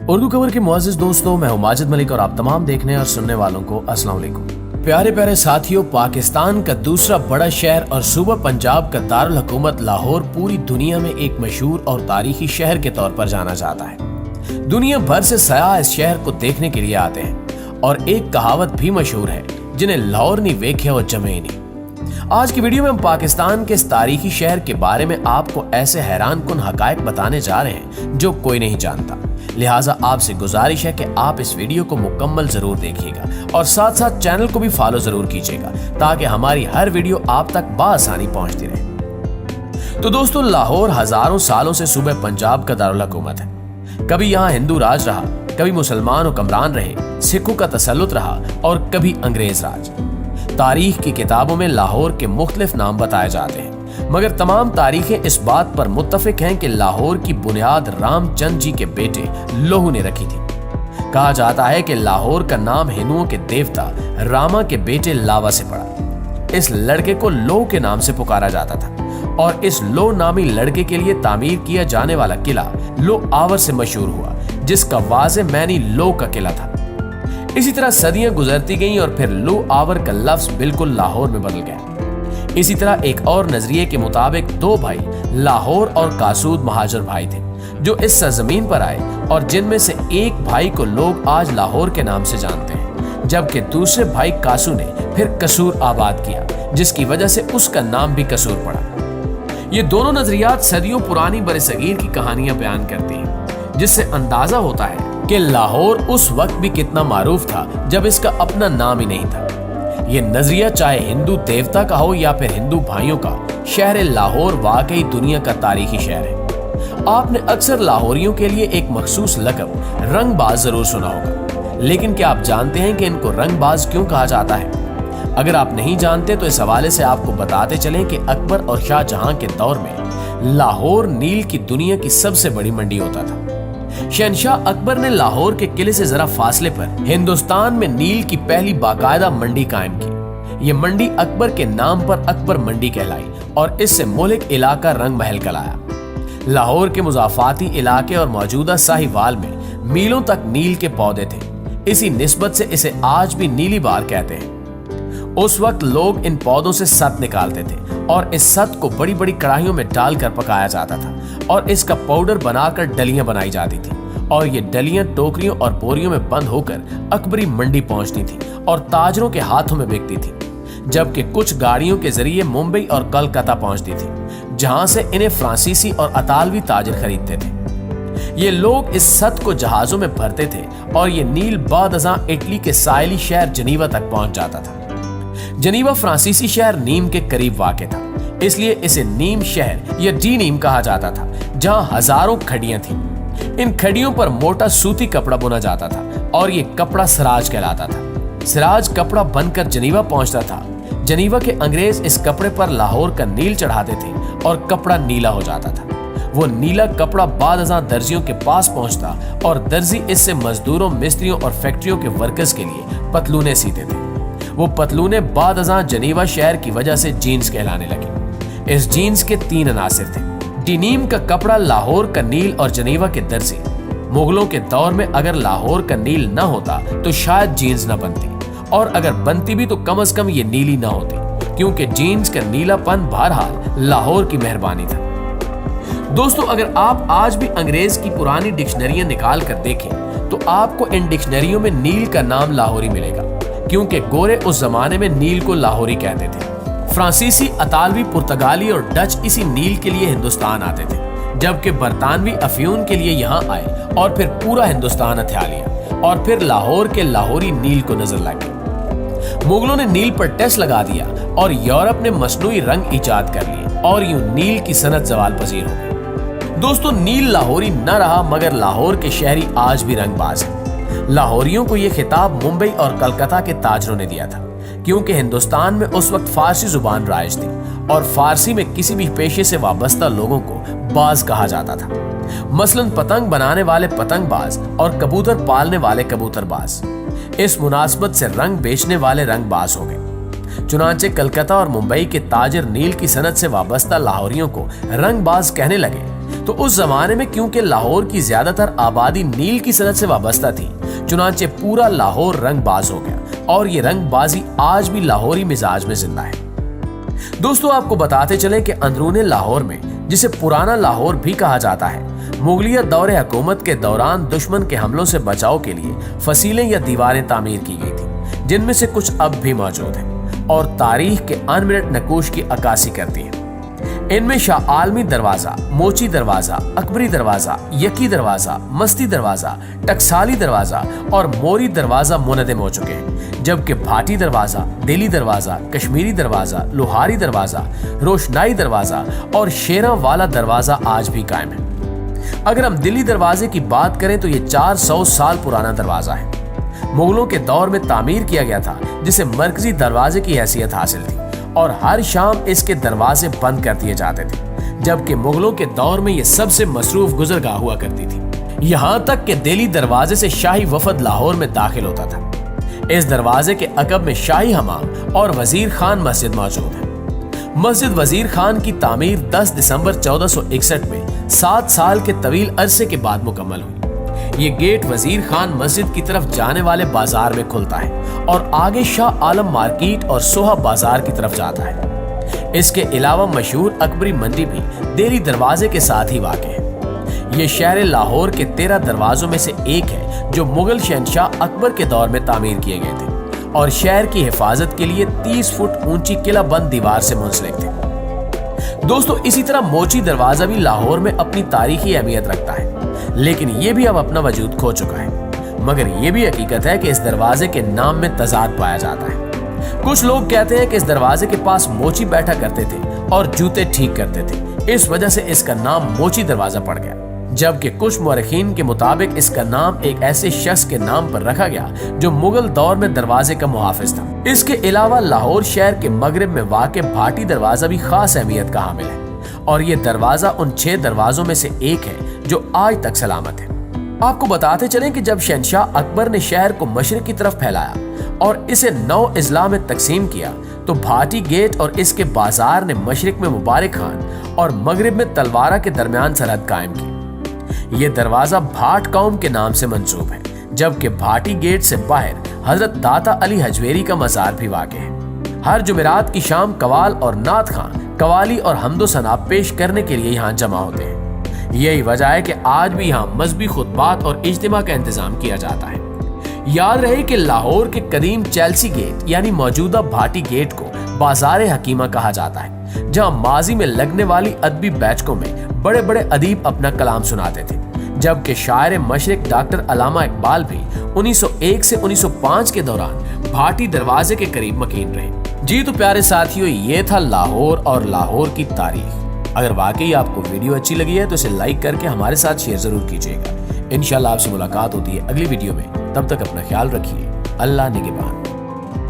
उर्दू खबर के मुअज़्ज़िज़ दोस्तों, मैं हूं माजिद मलिक और आप तमाम देखने और सुनने वालों को अस्सलाम वालेकुम। प्यारे प्यारे साथियों, पाकिस्तान का दूसरा बड़ा शहर और सूबा पंजाब का दारुल हुकूमत लाहौर पूरी दुनिया में एक मशहूर और तारीखी शहर के तौर पर जाना जाता है। दुनिया भर से सयाह इस शहर को देखने के लिए आते हैं और एक कहावत भी मशहूर है, जिन्हें लाहौर नहीं वेखे और जमे नहीं। आज की वीडियो में हम पाकिस्तान के इस तारीखी शहर के बारे में आपको ऐसे हैरान कुन हकायक बताने जा रहे हैं जो कोई नहीं जानता। लिहाजा आपसे गुजारिश है कि आप इस वीडियो को मुकम्मल जरूर देखिएगा और साथ साथ चैनल को भी फॉलो जरूर कीजिएगा ताकि हमारी हर वीडियो आप तक बाआसानी पहुंचती रहे। तो दोस्तों, लाहौर हजारों सालों से सूबे पंजाब का दारुल हुकूमत है। कभी यहाँ हिंदू राज रहा, कभी मुसलमान हुक्मरान रहे, सिखों का तसल्लुत रहा और कभी अंग्रेज राज। तारीख की किताबों में लाहौर के मुख्तलिफ नाम बताए जाते हैं, मगर तमाम तारीखें इस बात पर मुत्तफिक हैं कि लाहौर की बुनियाद रामचंद जी के बेटे लोहू ने रखी थी। कहा जाता है कि लाहौर का नाम हिंदुओं के देवता रामा के बेटे लावा से पड़ा। इस लड़के को लोह के नाम से पुकारा जाता था और इस लोह नामी लड़के के लिए तामीर किया जाने वाला किला लोह आवर से मशहूर हुआ, जिसका वाज़े मैनी लोह का किला था। इसी तरह सदियां गुजरती गईं और फिर लोह आवर का लफ्ज बिल्कुल लाहौर में बदल गया। इसी तरह एक और नजरिए के मुताबिक दो भाई लाहौर और कासूद महाजर भाई थे जो इस सरजमीन पर आए और जिनमें से एक भाई को लोग आज लाहौर के नाम से जानते हैं, जबकि दूसरे भाई कासू ने फिर कसूर आबाद किया, जिसकी वजह से उसका नाम भी कसूर पड़ा। ये दोनों नजरियात सदियों पुरानी बरसगीर की कहानियां बयान करती हैं, जिससे अंदाजा होता है कि लाहौर उस वक्त भी कितना मारूफ था जब इसका अपना नाम ही नहीं था। ये नजरिया चाहे हिंदू देवता का हो या फिर हिंदू भाइयों का, शहर लाहौर वाकई दुनिया का तारीखी शहर है। आपने अक्सर लाहौरियों के लिए एक मखसूस लक़ब रंगबाज जरूर सुना होगा, लेकिन क्या आप जानते हैं कि इनको रंगबाज क्यों कहा जाता है? अगर आप नहीं जानते तो इस हवाले से आपको बताते चलें कि अकबर और शाहजहां के दौर में लाहौर नील की दुनिया की सबसे बड़ी मंडी होता था। शहनशाह अकबर ने लाहौर के किले से जरा फासले पर हिंदुस्तान में नील की पहली बाकायदा मंडी कायम की। ये मंडी अकबर के नाम पर अकबर मंडी कहलाई और इससे मुल्क इलाका रंग महल कहलाया। लाहौर के मुजाफाती इलाके और मौजूदा साहिवाल में मीलों तक नील के पौधे थे। इसी निस्बत से इसे आज भी नीली बार कहते हैं। उस वक्त लोग इन पौधों से सत निकालते थे और इस सत को बड़ी बड़ी कढ़ाइयों में डालकर पकाया जाता था और इसका पाउडर बनाकर डलियां बनाई जाती थी और ये डलियां टोकरियों और बोरियों में बंद होकर अकबरी मंडी पहुंचती थी और ताजरों के हाथों में बिकती थी, जबकि कुछ गाड़ियों के जरिए मुंबई और कलकत्ता पहुंचती थी, जहां से इन्हें फ्रांसीसी और अतालवी ताजर खरीदते थे। ये लोग इस सत को जहाजों में भरते थे और ये नील बादअज़ां इटली के साहिली शहर जनीवा तक पहुंच जाता था। जनीवा फ्रांसीसी शहर नीम के करीब वाक़ था, इसलिए इसे नीम शहर या डी नीम कहा जाता था, जहां हजारों खड़ियां थीं। इन खड़ियों पर मोटा सूती कपड़ा बुना जाता था और ये कपड़ा सिराज कहलाता था। सिराज कपड़ा बनकर जनीवा पहुंचता था। जनीवा के अंग्रेज इस कपड़े पर लाहौर का नील चढ़ाते थे और कपड़ा नीला हो जाता था। वो नीला कपड़ा बादअज़ां दर्जियों के पास पहुंचता और दर्जी इससे मजदूरों, मिस्त्रियों और फैक्ट्रियों के वर्कर्स के लिए पतलूने सीते थे। वो पतलूने बादअज़ां जनीवा शहर की वजह से जीन्स कहलाने लगी। इस जीन्स के 3 अनासिर थे। डिनीम का कपड़ा, लाहौर का नील और जनीवा के दर्जी। मुगलों के दौर में अगर लाहौर का नील न होता तो शायद जीन्स न बनती, और अगर बनती भी तो कम से कम ये नीली न होती, क्योंकि जीन्स का नीलापन बहरहाल लाहौर की मेहरबानी था। दोस्तों, अगर आप आज भी अंग्रेज की पुरानी डिक्शनरियां निकाल कर देखें तो आपको इन डिक्शनरियों में नील का नाम लाहौरी मिलेगा, क्योंकि गोरे उस जमाने में नील को लाहौरी कहते थे। फ्रांसीसी, अतालवी, पुर्तगाली और डच इसी नील के लिए हिंदुस्तान आते थे, जबकि बरतानवी अफ्यून के लिए यहाँ आए और फिर पूरा हिंदुस्तान हथिया लिया और फिर लाहौर के लाहौरी नील को नजर लगे। मुगलों ने नील पर टैक्स लगा दिया और यूरोप ने मसनूई रंग इजाद कर लिए और यूं नील की सनत जवाल पजीर हो गई। दोस्तों, नील लाहौरी न रहा, मगर लाहौर के शहरी आज भी रंगबाज हैं। लाहौरियों को यह खिताब मुंबई और कलकत्ता के ताजरों ने दिया था, क्योंकि हिंदुस्तान में उस वक्त फारसी जुबान राइज थी और फारसी में किसी भी पेशे से वाबस्ता लोगों को बाज कहा जाता था। मसलन पतंग बनाने वाले पतंगबाज और कबूतर पालने वाले कबूतरबाज। इस मुनासबत से रंग बेचने वाले रंगबाज हो गए। चुनांचे कलकत्ता और मुंबई के ताजर नील की सनत से वाबस्ता लाहौरियों को रंगबाज कहने लगे, तो उस जमाने में क्योंकि लाहौर की ज्यादातर आबादी नील की सनत से वाबस्ता थी, चुनांचे पूरा लाहौर रंगबाज हो गया और ये रंगबाजी आज भी लाहौरी मिजाज में जिंदा है। दोस्तों, आपको बताते चले कि अंदरूने लाहौर में, जिसे पुराना लाहौर भी कहा जाता है, मुगलिया दौरे हुकूमत के दौरान दुश्मन के हमलों से बचाव के लिए फसीलें या दीवारें तामीर की गई थी, जिनमें से कुछ अब भी मौजूद हैं और तारीख के अनमिनट नकूश की अक्कासी करती हैं। इनमें शाह आलमी दरवाजा, मोची दरवाजा, अकबरी दरवाजा, यकी दरवाजा, मस्ती दरवाजा, टकसाली दरवाजा और मोरी दरवाजा मुनदम हो चुके हैं, जबकि भाटी दरवाजा, दिल्ली दरवाजा, कश्मीरी दरवाजा, लोहारी दरवाजा, रोशनाई दरवाजा और शेरा वाला दरवाजा आज भी कायम है। अगर हम दिल्ली दरवाजे की बात करें तो ये 400 साल पुराना दरवाजा है। मुगलों के दौर में तामीर किया गया था, जिसे मरकजी दरवाजे की हैसियत हासिल थी और हर शाम इसके दरवाजे बंद कर दिए जाते थे, जबकि मुगलों के दौर में ये सबसे मसरूफ गुजरगाह हुआ करती थी। यहाँ तक कि दिल्ली दरवाजे से शाही वफद लाहौर में दाखिल होता था। इस दरवाजे के अकब में शाही हमाम और वजीर खान मस्जिद मौजूद है। मस्जिद वजीर खान की तामीर 10 दिसंबर 1461 में 7 साल के तवील अरसे के बाद मुकम्मल हुई। ये गेट वजीर खान मस्जिद की तरफ जाने वाले बाजार में खुलता है और आगे शाह आलम मार्केट और सोहा बाजार की तरफ जाता है। इसके अलावा मशहूर अकबरी मंडी भी दिल्ली दरवाजे के साथ ही वाक़ है। ये शहर लाहौर के 13 दरवाजों में से एक है जो मुगल शहंशाह अकबर के दौर में तामीर किए गए थे और शहर की हिफाजत के लिए 30 फुट ऊंची किला बंद दीवार से मुंसलिक थे। दोस्तों, इसी तरह मोची दरवाजा भी लाहौर में अपनी तारीखी अहमियत रखता है, लेकिन ये भी अब अपना वजूद खो चुका है। मगर ये भी हकीकत है कि इस दरवाजे के नाम में तजाद पाया जाता है। कुछ लोग कहते हैं कि इस दरवाजे के पास मोची बैठा करते थे और जूते ठीक करते थे, इस वजह से इसका नाम मोची दरवाजा पड़ गया, जबकि कुछ मुअर्रिखीन के मुताबिक इसका नाम एक ऐसे शख्स के नाम पर रखा गया जो मुगल दौर में दरवाजे का मुहाफिज था। इसके अलावा लाहौर शहर के मगरिब में वाक़ भाटी दरवाजा भी खास अहमियत का हामिल है और ये दरवाजा उन 6 दरवाजों में से एक है जो आज तक सलामत है। आपको बताते चलें कि जब शहंशाह अकबर ने शहर को मशरिक की तरफ फैलाया और इसे 9 अजला में तकसीम किया, तो भाटी गेट और इसके बाजार ने मशरिक में मुबारक खान और मगरिब में तलवारा के दरमियान सरहद कायम की। ये दरवाजा भाट कौम के नाम से मंसूब है, जबकि भाटी गेट से बाहर हजरत दाता अली हजवेरी का मजार भी वाक़ है। हर जुमेरात की शाम कवाल और नात खां कवाली और हम्दो सना पेश करने के लिए यहाँ जमा होते हैं। यही वजह है कि आज भी यहाँ मजहबी खुतबात और इज्तिमा का इंतजाम किया जाता है। याद रहे कि लाहौर के कदीम चेल्सी गेट यानी मौजूदा भाटी गेट को बाजार हकीमा कहा जाता है, जहाँ माजी में लगने वाली अदबी बैठकों में बड़े बड़े अदीब अपना कलाम सुनाते थे, जबकि शायर मशरिक डॉक्टर अल्लामा इकबाल भी 1901 से 1905 के दौरान भाटी दरवाजे के करीब मकीन रहे। जी तो प्यारे साथियों, ये था लाहौर और लाहौर की तारीख। अगर वाकई आपको वीडियो अच्छी लगी है तो इसे लाइक करके हमारे साथ शेयर जरूर कीजिएगा। इंशाल्लाह आपसे मुलाकात होती है अगली वीडियो में। तब तक अपना ख्याल रखिए। अल्लाह निगहबान।